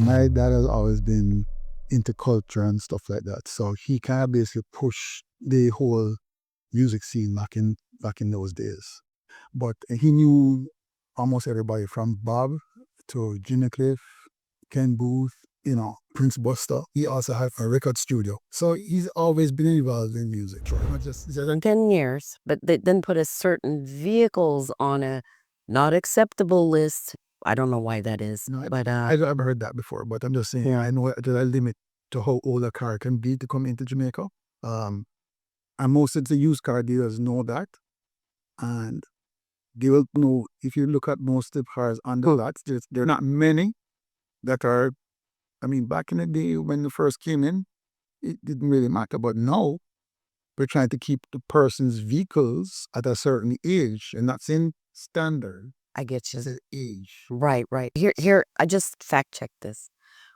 My dad has always been into culture and stuff like that, so he kind of basically pushed the whole music scene back in those days. But he knew almost everybody from Bob to Jimmy Cliff, Ken Booth, Prince Buster. He also had a record studio. So he's always been involved in music. Right? Not just 10 years, but they then put a certain vehicles on a not acceptable list. I don't know why that is, but I've heard that before, but I'm just saying, Yeah. I know there's a limit to how old a car can be to come into Jamaica. And most of the used car dealers know that. And they will know, if you look at most of the cars on the lots, there are not many that are, back in the day when it first came in, it didn't really matter. But now, we're trying to keep the person's vehicles at a certain age, and that's in standard. I get you. It's an age. Right. Here, I just fact checked this.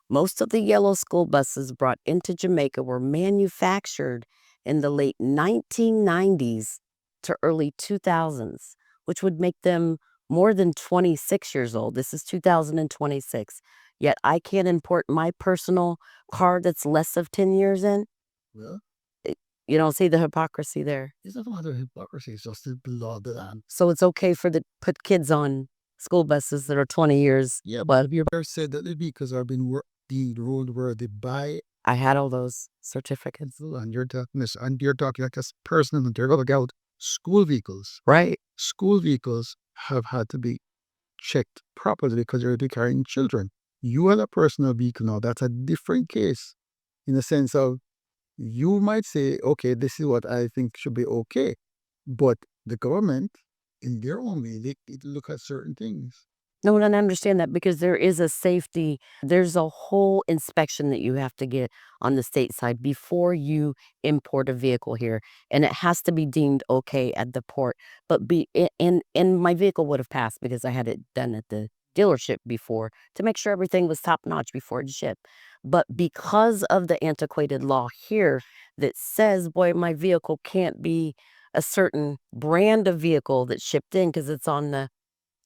Most of the yellow school buses brought into Jamaica were manufactured in the late 1990s to early 2000s, which would make them more than 26 years old. This is 2026. Yet I can't import my personal car that's less of 10 years in. Well, You don't see the hypocrisy there. it's not a matter of hypocrisy, it's just the law of the land. So it's okay for put kids on school buses that are 20 years. Yeah, but you ever said that the vehicles are being deemed roadworthy by, I had all those certificates. and you're talking like a personal, they're going out school vehicles. Right. School vehicles have had to be checked properly because you're carrying children. You are a personal vehicle now. That's a different case in the sense of you might say, okay, this is what I think should be okay. But the government, in their own way, they look at certain things. No, and I understand that because there is a safety, there's a whole inspection that you have to get on the state side before you import a vehicle here. And it has to be deemed okay at the port. But and my vehicle would have passed because I had it done at the dealership before to make sure everything was top notch before it shipped. But because of the antiquated law here that says, boy, my vehicle can't be a certain brand of vehicle that's shipped in because it's on the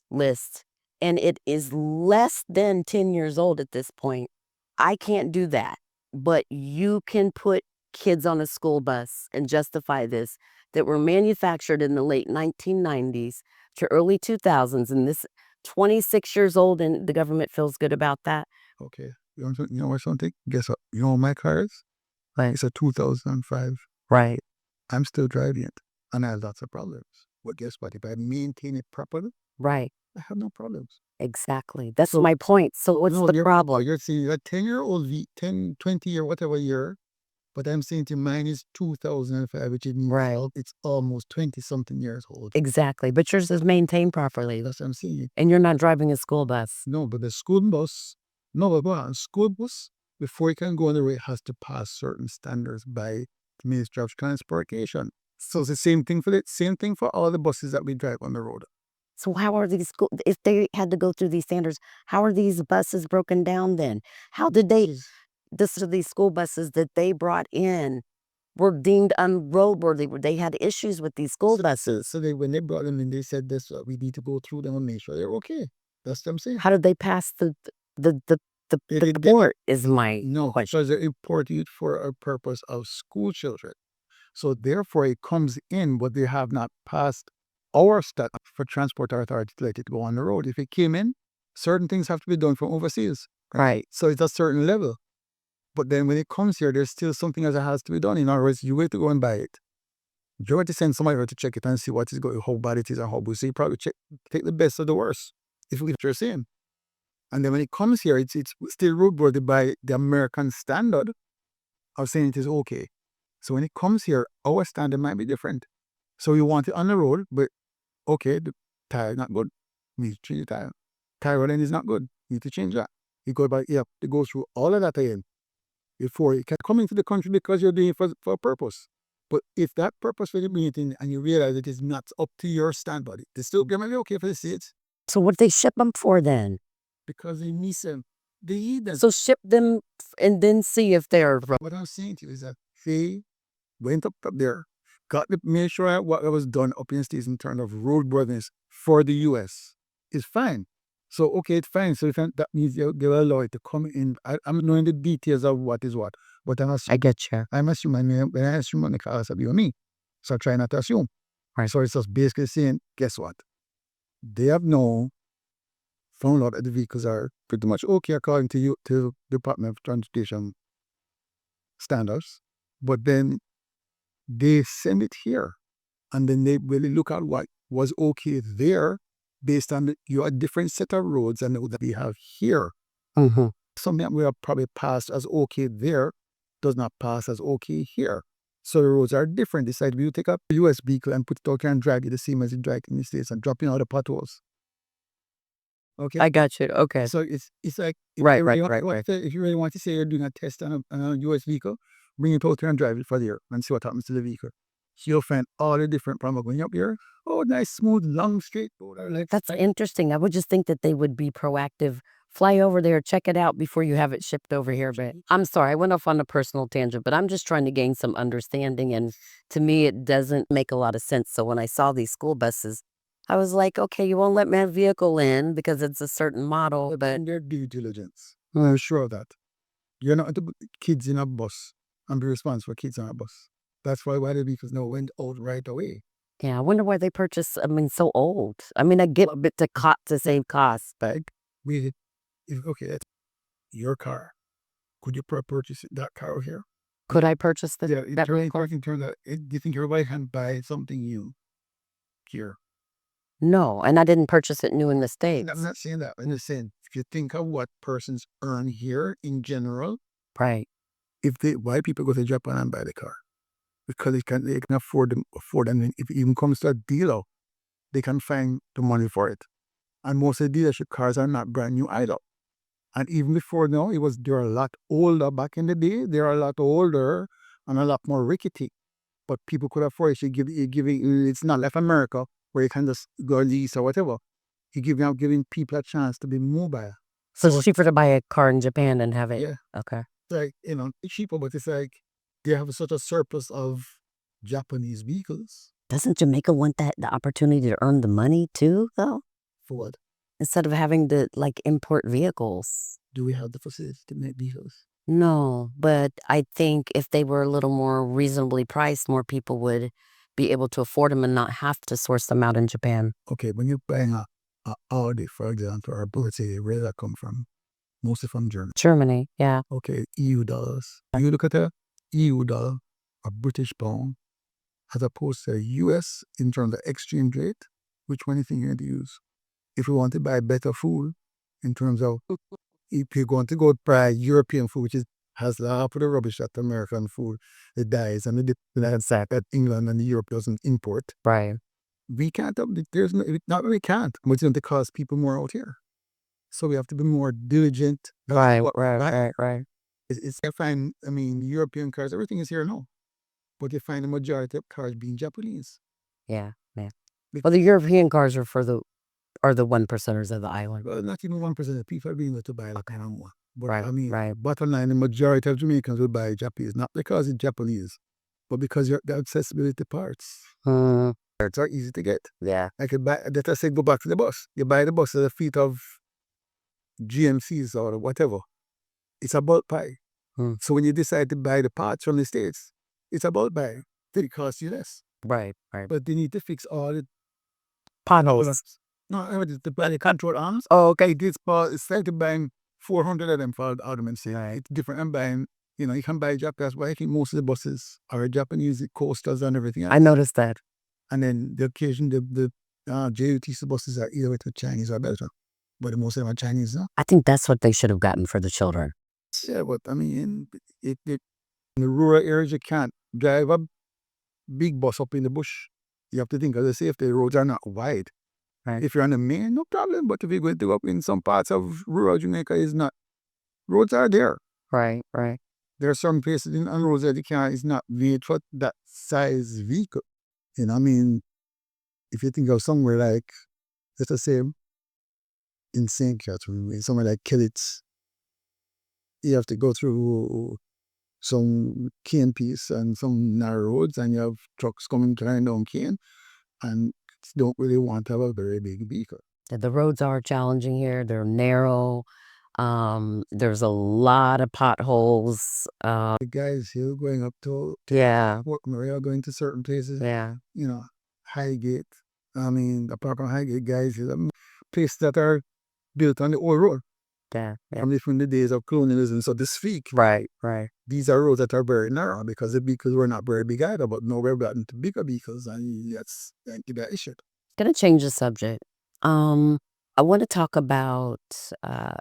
list and it is less than 10 years old at this point, I can't do that. But you can put kids on a school bus and justify this that were manufactured in the late 1990s to early 2000s, and this 26 years old, and the government feels good about that. Okay. You know what something? Guess what? You know what my car is? Right. It's a 2005. Right. I'm still driving it. And I have lots of problems. But guess what? If I maintain it properly, Right. I have no problems. Exactly. That's my point. So what's the problem? You're saying a 10-year-old 10, 20 year, whatever year, but I'm saying to mine is 2005, which is Right. It's almost 20-something years old. Exactly. But yours is maintained properly. That's what I'm saying. And you're not driving a school bus. No, but the school bus, school bus, before it can go on the road, has to pass certain standards by the Ministry of Transportation. So it's the same thing for all the buses that we drive on the road. So how are these if they had to go through these standards, how are these buses broken down then? How did these school buses that they brought in were deemed unroadworthy? They had issues with these school buses. So when they brought them in, they said this, we need to go through them and make sure they're okay. That's what I'm saying. How did they pass the port is my question. Because they're imported for a purpose of school children. So therefore it comes in, but they have not passed our stat for transport authority to let it go on the road. If it came in, certain things have to be done from overseas. Right. So it's a certain level. But then when it comes here, there's still something that has to be done. In other words, you wait to go and buy it. You have to send somebody to check it and see what is going, how bad it is and how good. So you probably take the best of the worst, if you're saying. And then when it comes here, it's still roadworthy by the American standard of saying it is okay. So when it comes here, our standard might be different. So you want it on the road, but okay, the tire is not good. You need to change the tire. Tire then is not good. You need to change that. You go back, to go through all of that again before you can come into the country because you're doing it for a purpose. But if that purpose when you bring it in and you realize it is not up to your standard, they still might be okay for the States. So what do they ship them for then? Because they miss them. They eat them. So ship them and then see if they're. What I'm saying to you is that they went up there, made sure what was done up in the States in terms of roadworthiness for the U.S. is fine. So okay, it's fine. So that means they will allow it to come in. I'm knowing the details of what is what, but I get you. I'm assuming when I assume on the cars of you and me. So I try not to assume. Right. So it's just basically saying, guess what? They have now found out that the vehicles are pretty much okay according to you to Department of Transportation standards, but then they send it here, and then they really look at what was okay there based on your different set of roads and that we have here. Mm-hmm. Something that we have probably passed as okay there does not pass as okay here. So the roads are different. Decide you take up a US vehicle and put it out here and drag it the same as you drag it in the States and dropping out the potholes. Okay. I got you. Okay. So it's like Right, right, right, right. if you really want to say you're doing a test on a US vehicle, bring it out here and drive it for the year and see what happens to the vehicle. You'll find all the different problems going up here. Oh, nice, smooth, long, straight road. That's interesting. I would just think that they would be proactive. Fly over there, check it out before you have it shipped over here. But I'm sorry, I went off on a personal tangent, but I'm just trying to gain some understanding. And to me, it doesn't make a lot of sense. So when I saw these school buses, I was like, okay, you won't let my vehicle in because it's a certain model. But in their due diligence. I'm sure of that. You're not to put kids in a bus and be responsible for kids on a bus. That's why the vehicles now went out right away. yeah, I wonder why they purchase, I mean, so old. I mean, I get a bit to save costs, but We, okay, that's your car. Could you purchase that car here? could I purchase Yeah, that car? in terms of, do you think everybody can buy something new here? No, and I didn't purchase it new in the I'm States. not saying that. I'm just saying, if you think of what persons earn here in general, Right. if they why people go to Japan and buy the car because they can afford, and if it even comes to a dealer, they can find the money for it. And most of the dealership cars are not brand new either. And even before now, they're a lot older. Back in the day, they're a lot older and a lot more rickety. But people could afford it. It's not like America where you can just go lease or whatever. Giving people a chance to be mobile. So it's cheaper to buy a car in Japan and have it. Yeah, Okay. like it's cheaper, but it's like they have such a surplus of Japanese vehicles. Doesn't Jamaica want the opportunity to earn the money too, though? For what? Instead of having to like import vehicles. Do we have the facilities to make vehicles? No, but I think if they were a little more reasonably priced, more people would be able to afford them and not have to source them out in Japan. Okay, when you're buying a Audi, for example, or a Bugatti, where did that come from? Mostly from Germany. Germany, yeah. Okay, EU dollars. You look at a EU dollar, a British pound, as opposed to a US in terms of exchange rate, which one do you think you're going to use? If you want to buy better food, in terms of if you're going to go buy European food, which has half of the rubbish that American food, it dies, and the fact that England and Europe doesn't import. Right. We can't, there's no, not we can't, but it's going to cost people more out here. So we have to be more diligent. Right. I find, European cars, everything is here now. But you find the majority of cars being Japanese. Yeah, yeah. Well, the European cars are the one percenters of the island. Well, not even 1% of people are being able to buy that kind of one. But Right. bottom line, the majority of Jamaicans will buy Japanese, not because it's Japanese, but because the accessibility parts. Parts are easy to get. Yeah. I could buy, let us say, go back to the bus. You buy the bus at the feet of GMCs or whatever. It's a bulk buy. So when you decide to buy the parts from the States, it's a bulk buy. It costs you less. Right. But they need to fix all the Potholes. no, to buy the control arms. Oh, okay, this part is like to buying 400 of them for argument's sake. Right. It's different. I'm buying, you can buy Japanese. Well, I think most of the buses are Japanese coasters and everything else. I noticed that. And then the occasion, the JUTC buses are either with Chinese or Belgian. But most of them are Chinese now. I think that's what they should have gotten for the children. Yeah, but in the rural areas, you can't drive a big bus up in the bush. You have to think of the safety. The roads are not wide. Right. If you're on the main, no problem. But if you're going to go up in some parts of rural Jamaica, roads are there. Right. There are some places on roads that is not made for that size vehicle. If you think of somewhere like, let's just say, in St. Catherine, somewhere like Killits, you have to go through some cane piece and some narrow roads, and you have trucks coming down cane, and don't really want to have a very big vehicle. The roads are challenging here. They're narrow. There's a lot of potholes. The guys here going up to Yeah, Fort Maria, going to certain places, yeah, you know, Highgate. I mean, apart from Highgate, guys, is places that are built on the old road yeah. from the days of colonialism, so to speak. Right, right. These are roads that are very narrow because the vehicles were not very big either, but now we're gotten to bigger vehicles, and that's that issue. Gonna change the subject. Um, I want to talk about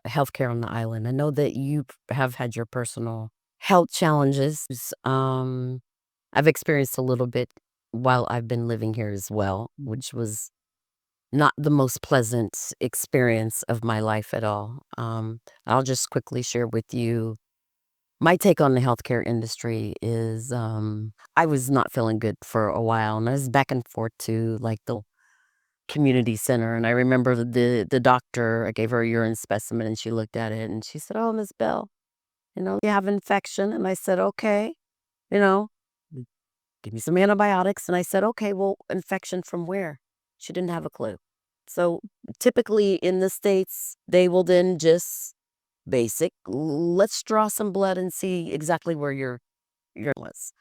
healthcare on the island. I know that you have had your personal health challenges. I've experienced a little bit while I've been living here as well, which was not the most pleasant experience of my life at all. I'll just quickly share with you my take on the healthcare industry is I was not feeling good for a while, and I was back and forth to like the community center. And I remember the doctor, I gave her a urine specimen and she looked at it and she said, "Oh, Miss Bell, you have infection." And I said, "Okay, you know, give me some antibiotics." And I said, "Okay, well, infection from where?" She didn't have a clue. So typically in the States, they will then just let's draw some blood and see exactly where your was.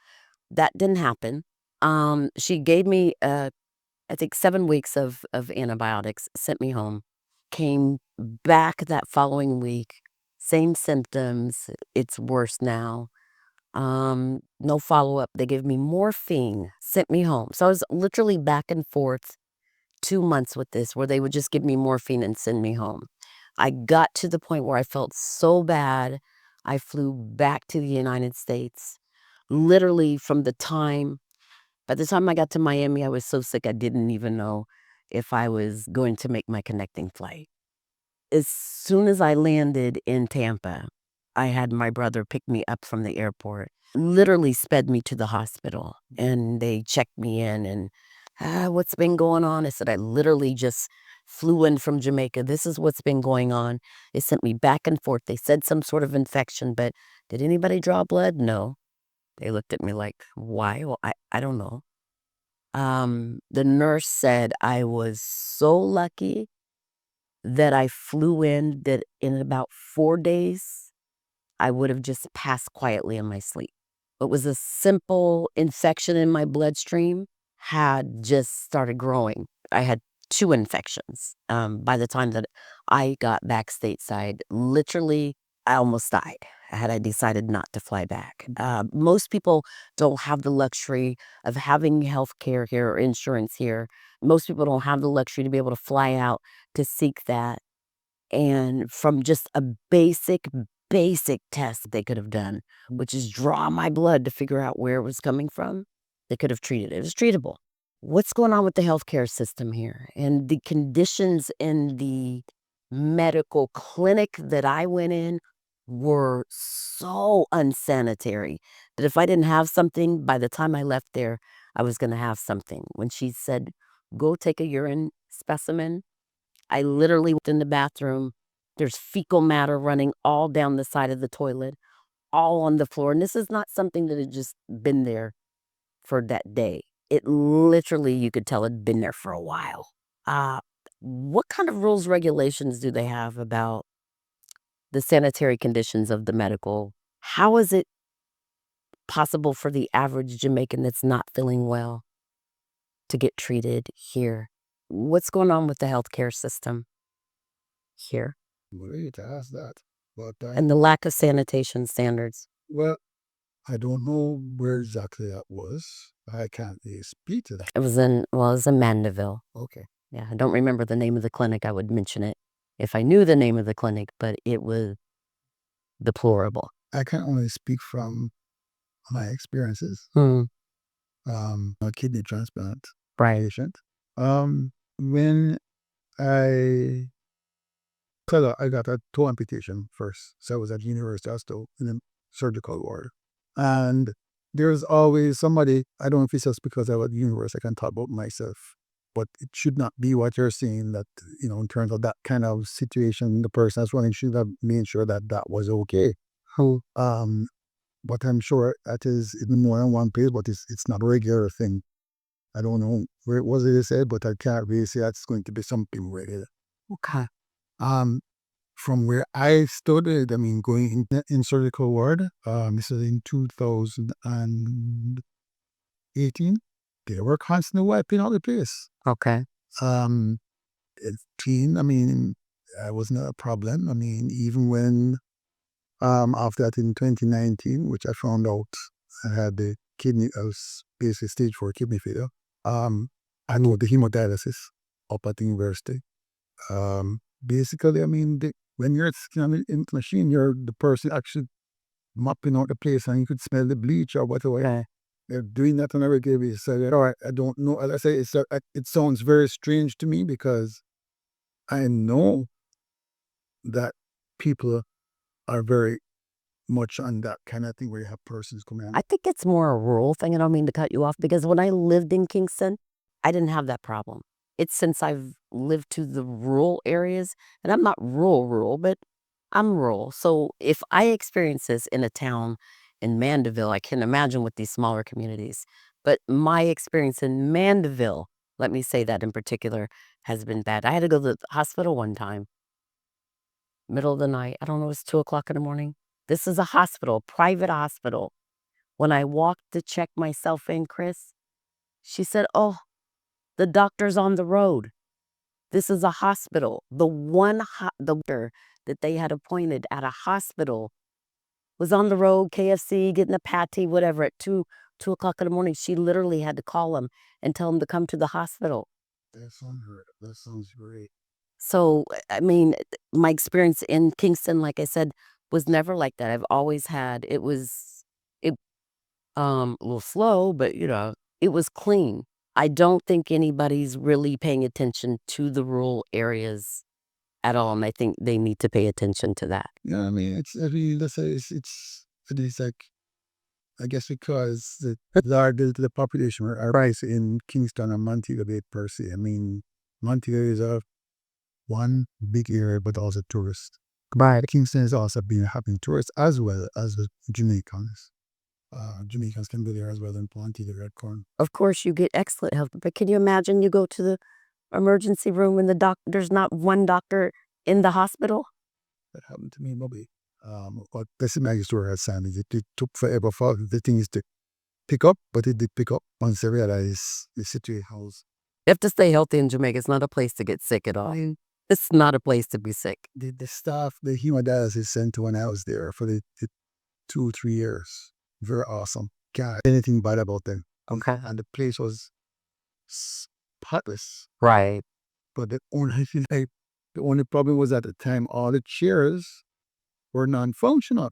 That didn't happen. She gave me I think 7 weeks of antibiotics, sent me home, came back that following week, same symptoms, it's worse now. No follow-up, they gave me morphine, sent me home. So I was literally back and forth 2 months with this where they would just give me morphine and send me home. I got to the point where I felt so bad, I flew back to the United States. Literally by the time I got to Miami, I was so sick I didn't even know if I was going to make my connecting flight. As soon as I landed in Tampa, I had my brother pick me up from the airport, literally sped me to the hospital, and they checked me in and, "What's been going on?" I said, "I literally just flew in from Jamaica. This is what's been going on." They sent me back and forth. They said some sort of infection, but did anybody draw blood? No. They looked at me like, "Why?" Well, I don't know. The nurse said I was so lucky that I flew in, that in about 4 days, I would have just passed quietly in my sleep. It was a simple infection in my bloodstream had just started growing. I had 2 infections. By the time that I got back stateside, literally, I almost died had I decided not to fly back. Most people don't have the luxury of having health care here or insurance here. Most people don't have the luxury to be able to fly out to seek that. And from just a basic test they could have done, which is draw my blood to figure out where it was coming from, they could have treated it. It was treatable. What's going on with the healthcare system here and the conditions in the medical clinic that I went in were so unsanitary that if I didn't have something, by the time I left there, I was going to have something. When she said, "Go take a urine specimen," I literally went in the bathroom. There's fecal matter running all down the side of the toilet, all on the floor. And this is not something that had just been there for that day. It literally, you could tell it'd been there for a while. Uh, what kind of rules, regulations do they have about the sanitary conditions of the medical? How is it possible for the average Jamaican that's not feeling well to get treated here? What's going on with the healthcare system here? Great to ask that. But And the lack of sanitation standards. well, I don't know where exactly that was. I can't really speak to that. It was in Mandeville. Okay. Yeah, I don't remember the name of the clinic. I would mention it if I knew the name of the clinic, but it was deplorable. I can only speak from my experiences. Hmm. A kidney transplant Right. patient. When I I got a toe amputation first, so I was at University Hospital in the surgical ward, and there's always somebody. I don't know if it's just because I was at university, I can talk about myself, but it should not be what you're saying. That in terms of that kind of situation, the person that's running should have made sure that that was okay. Hmm. Um, but I'm sure that is in more than one place, but it's not a regular thing. I don't know where it was it said, but I can't really say that's going to be something regular. Okay. Um, from where I stood, I mean, going in surgical ward, this is in 2018, they were constantly wiping out the place. Okay. Um, it's clean. I mean, it wasn't a problem. I mean, even when after that in 2019, which I found out I had the kidney, I was basically stage 4 kidney failure. I know the hemodialysis up at the university. Basically, I mean, when you're sitting in the machine, you're the person actually mopping out the place, and you could smell the bleach or whatever. Okay. They're doing that on a regular basis. So, I don't know. As I say, it sounds very strange to me because I know that people are very much on that kind of thing where you have persons coming I in. think it's more a rural thing. I don't mean to cut you off because when I lived in Kingston, I didn't have that problem. It's since I've lived to the rural areas, and I'm not rural, but I'm rural. So if I experience this in a town in Mandeville, I can imagine with these smaller communities. But my experience in Mandeville, let me say that in particular, has been bad. I had to go to the hospital one time, middle of the night. I don't know, it was 2 o'clock in the morning. This is a hospital, private hospital. When I walked to check myself in, Chris, she said, "Oh, the doctor's on the road. This is a hospital." The doctor that they had appointed at a hospital was on the road, KFC, getting a patty, whatever, at 2 o'clock in the morning. She literally had to call him and tell him to come to the hospital. That's unheard of. That sounds great. So, I mean, my experience in Kingston, like I said, was never like that. I've always had, it a little slow, but, it was clean. I don't think anybody's really paying attention to the rural areas at all, and I think they need to pay attention to that. Yeah, I mean, I mean, let's say it is like, I guess because the population are rise in Kingston and Montego Bay per se. I mean, Montego is a one big area, but also tourist. Right. Kingston is also been having tourists as well as the Jamaicans. Jamaicans can be there as well in Plenty, the Red Corn. Of course, you get excellent health, but can you imagine you go to the emergency room and there's not one doctor in the hospital? That happened to me, Bobby. But this is my story at Sandy. It took forever for the things to pick up, but it did pick up once I realized the situation was. You have to stay healthy in Jamaica. It's not a place to get sick at all. It's not a place to be sick. The staff, the hemodialysis center when I was there for the 2 3 years, very awesome. Can't anything bad about them. Okay. And the place was spotless. Right. But the only problem was at the time all the chairs were non-functional.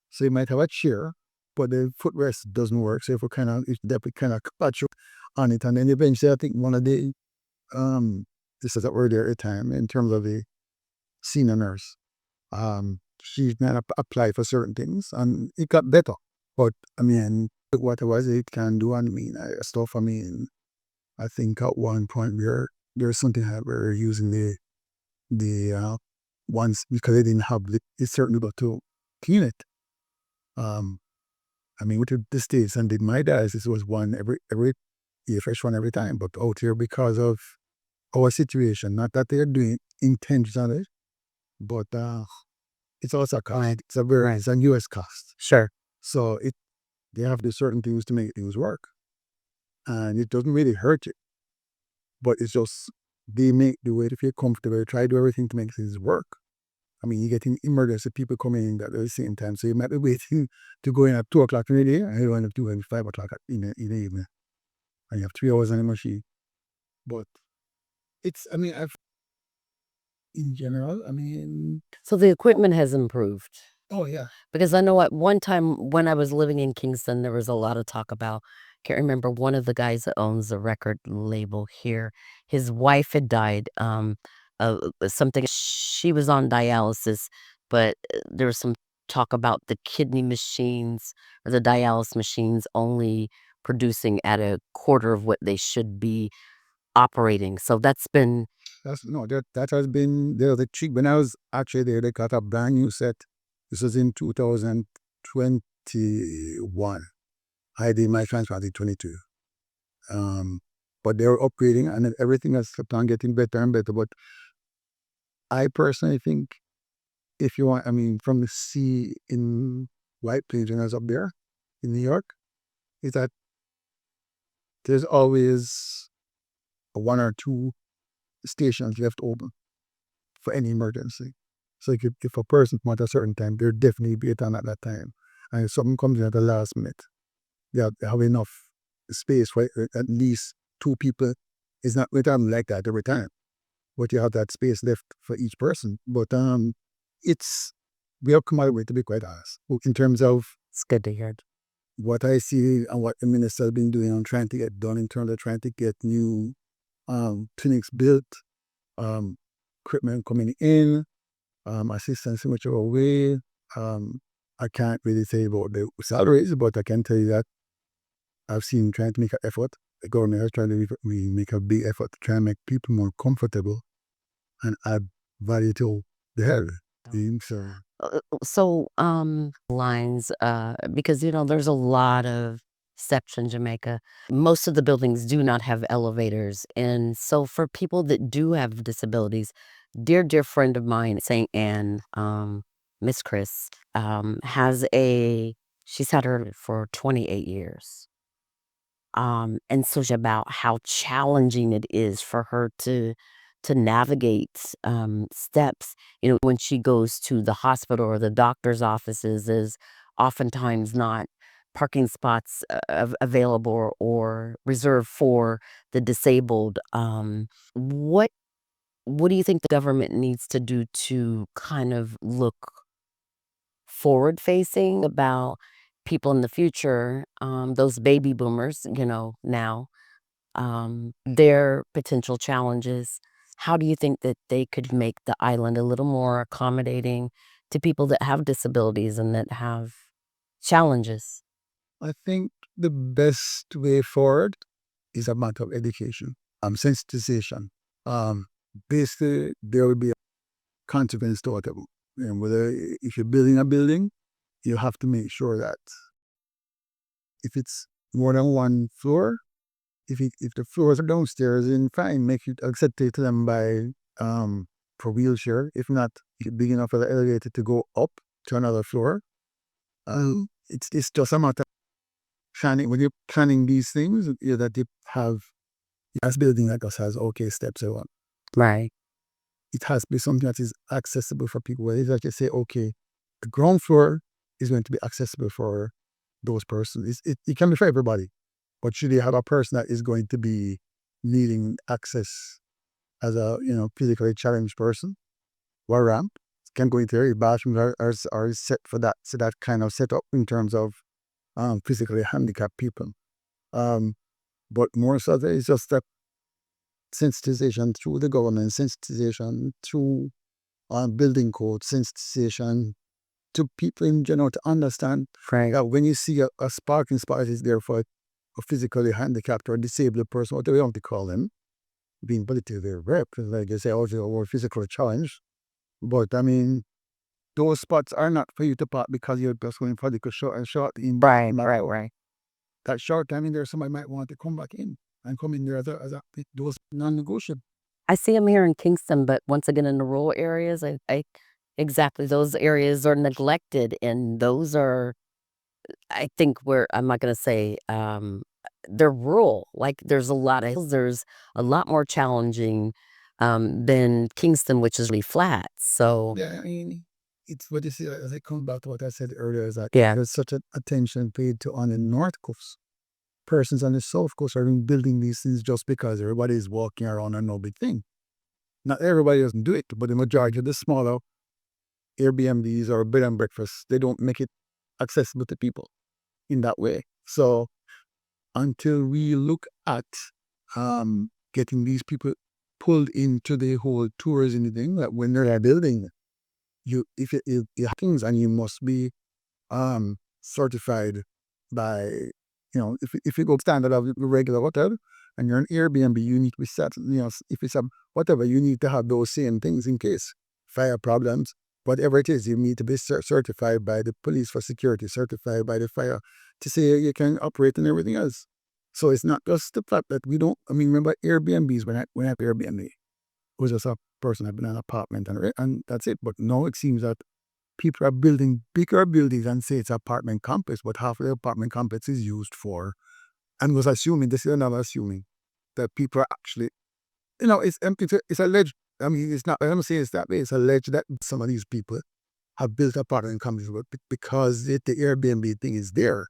So you might have a chair, but the footrest doesn't work. So if we kind of patch on it, and then eventually I think one of the this is that were there at the time in terms of the senior nurse. She then applied for certain things, and it got better. But I mean, what it was, it can do, and I mean, stuff. I mean, I think at one point there's something that we were using the ones because they didn't have it's certainly got to clean it. Um, I mean, with the States and my dialysis was one every year, fresh one every time. But out here, because of our situation, not that they're doing intentionally, but it's also a cost. Right. It's a US cost. Sure. So they have to do certain things to make things work. And it doesn't really hurt you. But it's just they make the way to feel comfortable, try to do everything to make things work. I mean, you get in emergency people coming in at the same time. So you might be waiting to go in at 2 o'clock in the day, and you end up doing 5 o'clock in the evening. And you have 3 hours on the machine. But I mean, in general, I mean, So the equipment has improved. oh, yeah. Because I know at one time when I was living in Kingston, there was a lot of talk about, can't remember, one of the guys that owns the record label here. His wife had died. Something, she was on dialysis, but there was some talk about the kidney machines or the dialysis machines only producing at a quarter of what they should be operating. So that's been, That has been the trick. When I was actually there, they got a brand new set. This was in 2021. I did my transplant in 22. But they were upgrading, and then everything has kept on getting better and better. But I personally think if you want, I mean, from the sea in White Plains when I was up there in New York, is that there's always one or two stations left open for any emergency. So if a person comes at a certain time, they'll definitely be it on at that time. And if something comes in at the last minute, they have enough space for at least two people. It's not with them like that every time, but you have that space left for each person. But it's we have come out of it, to be quite honest. In terms of It's good to hear. what I see and what the minister has been doing on trying to get done in terms of trying to get new clinics built, um, equipment coming in, assistance in whichever way. I can't really say about the salaries, but I can tell you that I've seen trying to make an effort. The government has tried to really make a big effort to try and make people more comfortable and add value to the health team. So So, lines, because, there's a lot of steps in Jamaica. Most of the buildings do not have elevators. And so for people that do have disabilities, dear friend of mine, St. Anne, Miss Chris, she's had her for 28 years. And so about how challenging it is for her to navigate steps. When she goes to the hospital or the doctor's offices, is oftentimes not parking spots available or reserved for the disabled. What what do you think the government needs to do to kind of look forward facing about people in the future, those baby boomers, now, their potential challenges? How do you think that they could make the island a little more accommodating to people that have disabilities and that have challenges? I think the best way forward is a matter of education, sensitization. Um, Basically, there will be a consequence to whatever. And whether if you're building a building, you have to make sure that if it's more than one floor, if the floors are downstairs, then fine, make it accepted to them by for wheelchair. If not, if you're big enough for the elevator to go up to another floor. It's just a matter of planning. When you're planning these things, that you have as building like us has okay steps I want. Right. It has to be something that is accessible for people. Where it's like you say, okay, the ground floor is going to be accessible for those persons. It can be for everybody, but should you have a person that is going to be needing access as a physically challenged person, or ramp can go into their bathrooms are set for that, so that kind of setup in terms of physically handicapped people. Um, but more so, there is just that sensitization through the government, sensitization through building code, sensitization to people in general to understand Right. that when you see a parking spot is there for a physically handicapped or disabled person, whatever you want to call them, being politically rep, like you say, or physically challenged. But I mean, those spots are not for you to park because you're just going for the short in Right, that, right, right. that short time in there. Somebody might want to come back in and come in there as a those non-negotiable. I see them here in Kingston, but once again, in the rural areas, I exactly, those areas are neglected, and those are, I think, where I'm not gonna say, they're rural. Like, there's a lot more challenging, than Kingston, which is really flat. So Yeah, I mean, it's what you see, as I come back to what I said earlier, is that yeah, there's such an attention paid to on the North Coast. Persons on the South Coast are building these things just because everybody is walking around and no big thing. Not everybody doesn't do it, but the majority of the smaller Airbnbs or bed and breakfasts, they don't make it accessible to people in that way. So until we look at getting these people pulled into the whole tourism thing, that when they're building, if it happens and you must be certified by, if you go standard of the regular hotel and you're an Airbnb, you need to be set, if it's a whatever, you need to have those same things in case fire problems, whatever it is, you need to be certified by the police for security, certified by the fire to say you can operate and everything else. So it's not just the fact that we don't, I mean, remember Airbnbs, when I have Airbnb, it was just a person have been in an apartment and that's it. But now it seems that people are building bigger buildings and say it's apartment complex, but half of the apartment complex is used for, and was assuming, this is another assuming, that people are actually, it's empty. It's alleged. I mean, it's not, I'm saying it's that way. It's alleged that some of these people have built apartment complexes because the Airbnb thing is there.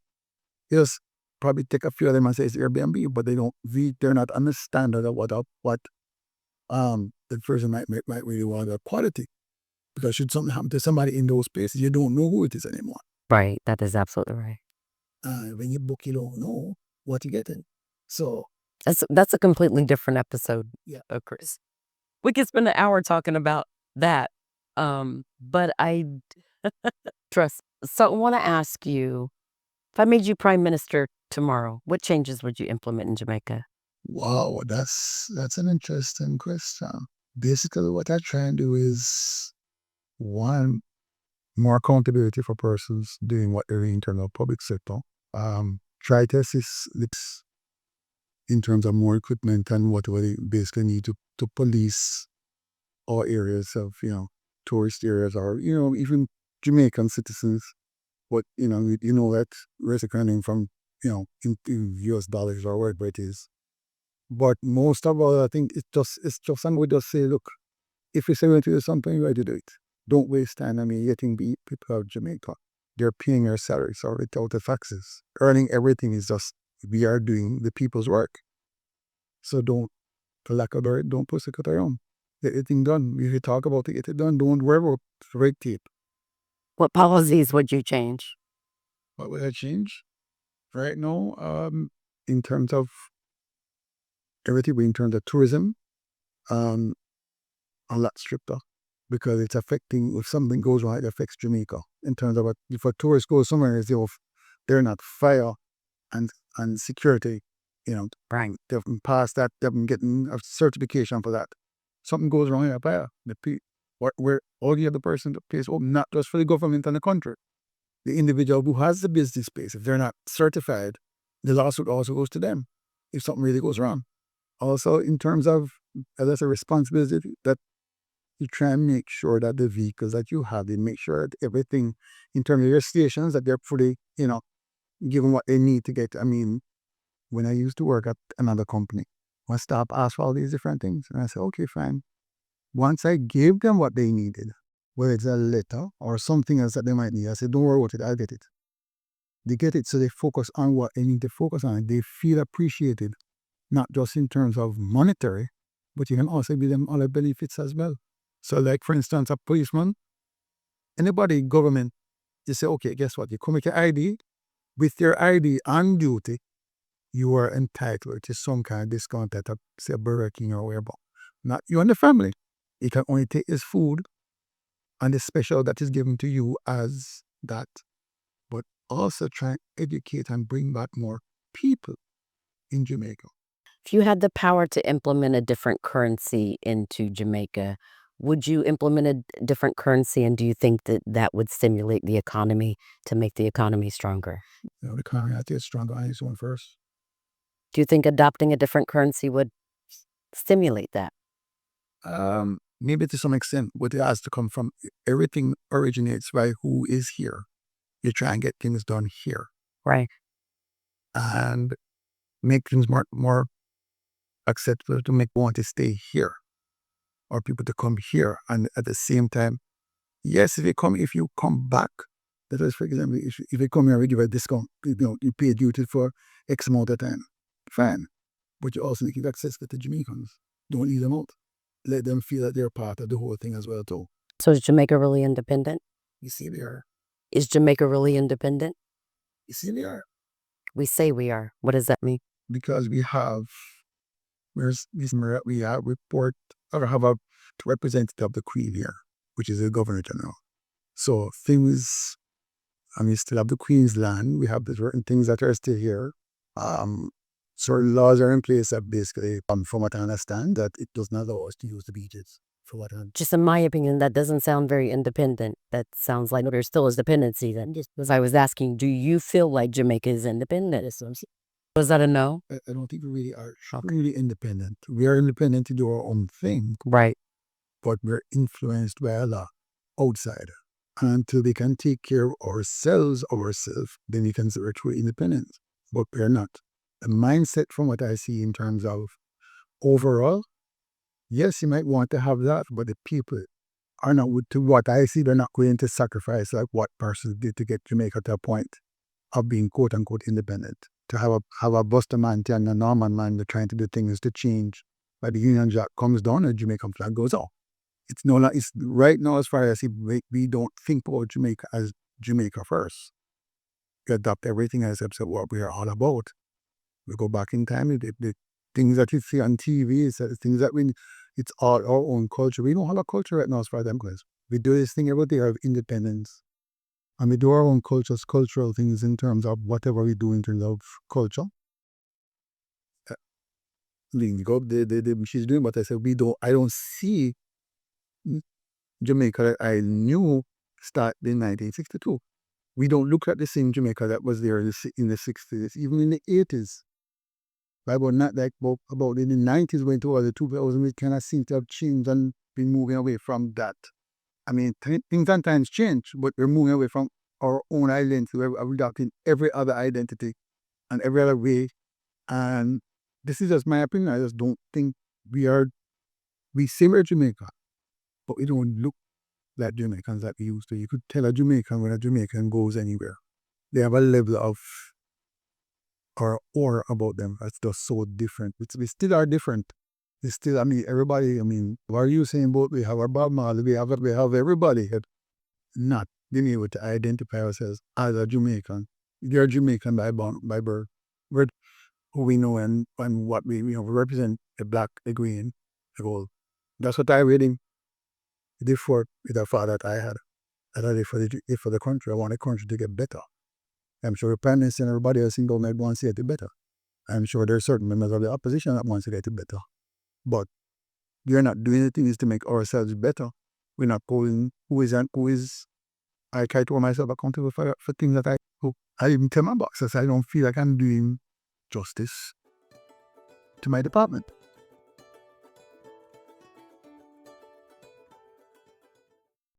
Just probably take a few of them and say it's Airbnb, but they're not understanding of what the person might really want the quality. Because should something happen to somebody in those places, you don't know who it is anymore. Right. That is absolutely right. When you book, you don't know what you're getting. So That's a completely different episode, yeah, Chris. We could spend an hour talking about that. But I trust. So I want to ask you, if I made you prime minister tomorrow, what changes would you implement in Jamaica? wow, that's an interesting question. Basically, what I try and do is, one, more accountability for persons doing what they're in terms of public sector. Try to assist this in terms of more equipment and whatever they basically need to police all areas of, tourist areas, or, even Jamaican citizens. But, that rates earning from, in US dollars or whatever it is. But most of all, I think it's just something we just say, look, if you say we're going to do something, you have to do it. Don't waste time. I mean, you think people of Jamaica, they're paying their salaries or without the taxes. Earning everything is just, we are doing the people's work. So don't, for lack of a word, don't push it around. Get the thing done. If you talk about it, get it done. Don't worry about red tape. What policies would you change? What will I change? Right now, in terms of everything, in terms of tourism, a lot stricter, because it's affecting, if something goes wrong, it affects Jamaica. In terms of if a tourist goes somewhere, they're not fire and security, Right. they've passed that, they've been getting a certification for that. Something goes wrong in a fire, where all the other person that pays, not just for the government and the country, the individual who has the business space, if they're not certified, the lawsuit also goes to them if something really goes wrong. Also, in terms of, as a responsibility, that you try and make sure that the vehicles that you have, they make sure that everything in terms of your stations, that they're fully, given what they need to get. I mean, when I used to work at another company, my staff asked for all these different things. And I said, okay, fine. Once I gave them what they needed, whether it's a letter or something else that they might need, I said, don't worry about it, I'll get it. They get it, so they focus on what they need to focus on. They feel appreciated, not just in terms of monetary, but you can also give them other benefits as well. So like, for instance, a policeman, anybody government, you say, okay, guess what? You come with your ID. With your ID on duty, you are entitled to some kind of discount at say, a Burger King or wherever. Not you and the family. You can only take his food and the special that is given to you as that. But also try and educate and bring back more people in Jamaica. If you had the power to implement a different currency into Jamaica, would you implement a different currency, and do you think that that would stimulate the economy to make the economy stronger? The economy has to get stronger on its own first. Do you think adopting a different currency would stimulate that? Maybe to some extent, but it has to come from, everything originates by who is here. You try and get things done here Right. and make things more acceptable to make want to stay here or people to come here. And at the same time, yes, if you come back, that is, for example, if you come here, we give a discount, you pay duty for X amount of time, fine. But you also need to give access to the Jamaicans. Don't leave them out. Let them feel that they're part of the whole thing as well too. So is Jamaica really independent? You see, they are. Is Jamaica really independent? You see, they are. We say we are. What does that mean? Because we have report, or have a representative of the Queen here, which is the Governor General. So things, and we still have the Queen's land. We have the certain things that are still here. Certain laws are in place that basically, from what I understand, that it does not allow us to use the beaches. For what I Just in my opinion, that doesn't sound very independent. That sounds like there still is dependency then. Just because I was asking, do you feel like Jamaica is independent? Was that a no? I don't think we really are really independent. We are independent to do our own thing, Right. but we're influenced by a lot outside. And until we can take care of ourselves, then we can search for independence. But we're not. The mindset from what I see in terms of overall, yes, you might want to have that, but the people are not, to what I see, they're not going to sacrifice like what persons did to get Jamaica to a point of being quote unquote independent. To have a Buster Manti and a Norman man, they're trying to do things to change. But the Union Jack comes down and the Jamaican flag goes off. It's no, it's right now, as far as I see, we don't think about Jamaica as Jamaica first. We adopt everything as except what we are all about. We go back in time, the things that you see on TV, things that it's all our own culture. We don't have a culture right now as far as I'm concerned. We do this thing every day of independence. And we do our own cultural things in terms of whatever we do in terms of culture. She's doing what I said. I don't see Jamaica that I knew start in 1962. We don't look at the same Jamaica that was there in the 60s, even in the 80s. But not like about in the 90s when towards the 2000s, we kind of seem to have changed and been moving away from that. I mean, things sometimes change, but we're moving away from our own identity. We're adopting every other identity and every other way. And this is just my opinion. I just don't think we say we're Jamaica, but we don't look like Jamaicans that we used to. You could tell a Jamaican when a Jamaican goes anywhere. They have a level of or aura about them that's just so different. We still are different. We still, I mean, everybody, I mean, what are you saying about we have our Bob Marley, we have everybody not being able to identify ourselves as a Jamaican. They're Jamaican by birth. We're who we know and what we represent, the black, the green, the gold. That's what I really did for the father that I had. That I did for the country. I want the country to get better. I'm sure the Prime Minister and everybody else in government wants to get it better. I'm sure there are certain members of the opposition that wants to get it better. But we are not doing the things to make ourselves better. We're not pulling who is. I try to hold myself accountable for things that I even tell my bosses I don't feel like I'm doing justice to my department.